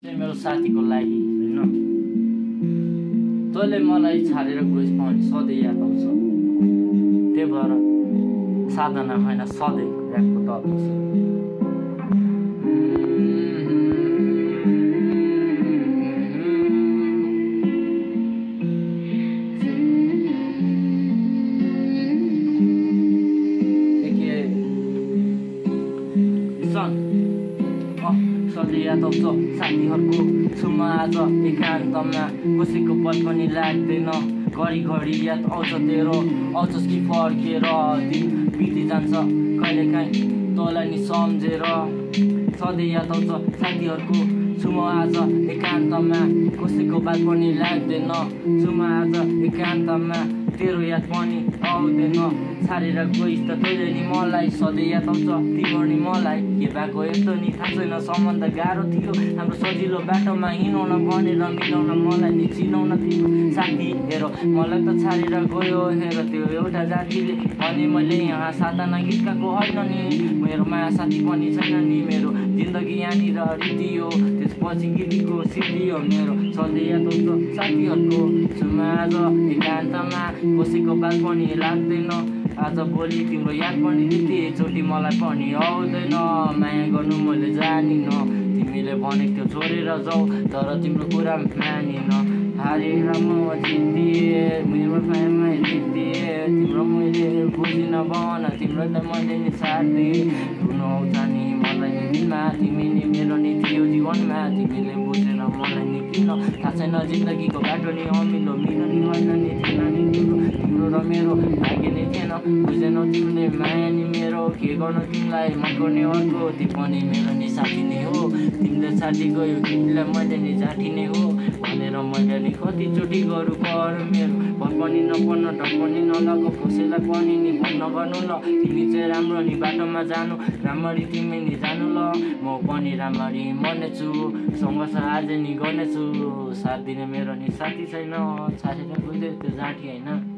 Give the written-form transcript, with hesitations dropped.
मेरो साथीको लागि हैन तैँले मलाई छाडेर गइस् पनि सधैँ याद आउँछ। त्यही भएर साधना होइन सधैँ ऱ्यापको टप सधैँ याद आउँछ साथीहरूको छुमा आज एकान्तमा कसैको पल पनि लाग्दैन। घरिघरि याद आउँछ तेरो आउँछस् कि फर्केर दिन बिति जान्छ कहिलेकाहीँ तँलाई नि सम्झेर। सधैँ याद आउँछ साथीहरूको छुमा आज एकान्तमा कसैको बात पनि लाग्दैन। छुमा आज एकान्तमा तेरो याद पनि आउँदैन। छाडेर गइस् त तैँले नि मलाई सधैँ याद आउँछ तिम्रो नि मलाई के भएको यस्तो नि थाहा छैन। सम्बन्ध गाह्रो थियो हाम्रो सजिलो बाटोमा हिँडाउन भनेर मिलाउन मलाई नि चिनाउन तिम्रो साथी हेर मलाई त छाडेर गयो हेर त्यो एउटा जातिले भने मैले यहाँ साधना गीत गाएको होइन नि। मेरो माया साथी पनि छैन नि मेरो जिन्दगी यहाँनिर रितियो त्यसपछि गीतको सिद्धियो मेरो। सधैँ याद आउँछ साथीहरूको छुमा आज एकान्तमा कसैको बात पनि लाग्दैन। आज भोलि तिम्रो याद पनि त्यतिचोटि मलाई पनि आउँदैन। माया गर्नु मैले जानिन तिमीले भनेको थियो छोडेर जाऊ तर तिम्रो कुरा मानिन। हारेर म जितिएँ मेरो मायामा जितिएँ तिम्रो मैले बुझिन भन तिम्रोलाई मैले नि छाडिदिएँ। रुन आउँछ नि मलाई नि दिनमा तिमी नि मेरो नि थियो जीवनमा तिमीले बुझेन मलाई नि किन थाहा छैन जिन्दगीको बाटो नि अमिलो मिलो नि होइन नि थिएन नि तिम्रो र मेरो भाग्य नै थिएन। बुझेनौ तिमीले माया नि मेरो के गर्नु तिमीलाई मन गर्ने अर्को ती पनि मेरो नि साथी नै हो। तिमीले साथी गयो तिमीलाई मैले नि जाठी नै हो भनेर मैले नि कतिचोटि गरौँ कर मेरो भन पनि नपर्न ढक पनि नलगाऊ कसैलाई पनि नि भन्न गर्नु ल। तिमी चाहिँ राम्रो नि बाटोमा जानु राम्ररी तिमी नि जानु ल म पनि राम्ररी मर्नेछु सङ्घर्ष आज नि गर्नेछु। साथ दिने मेरो नि साथी छैन छाडेर गइदियो त्यो जाठी होइन।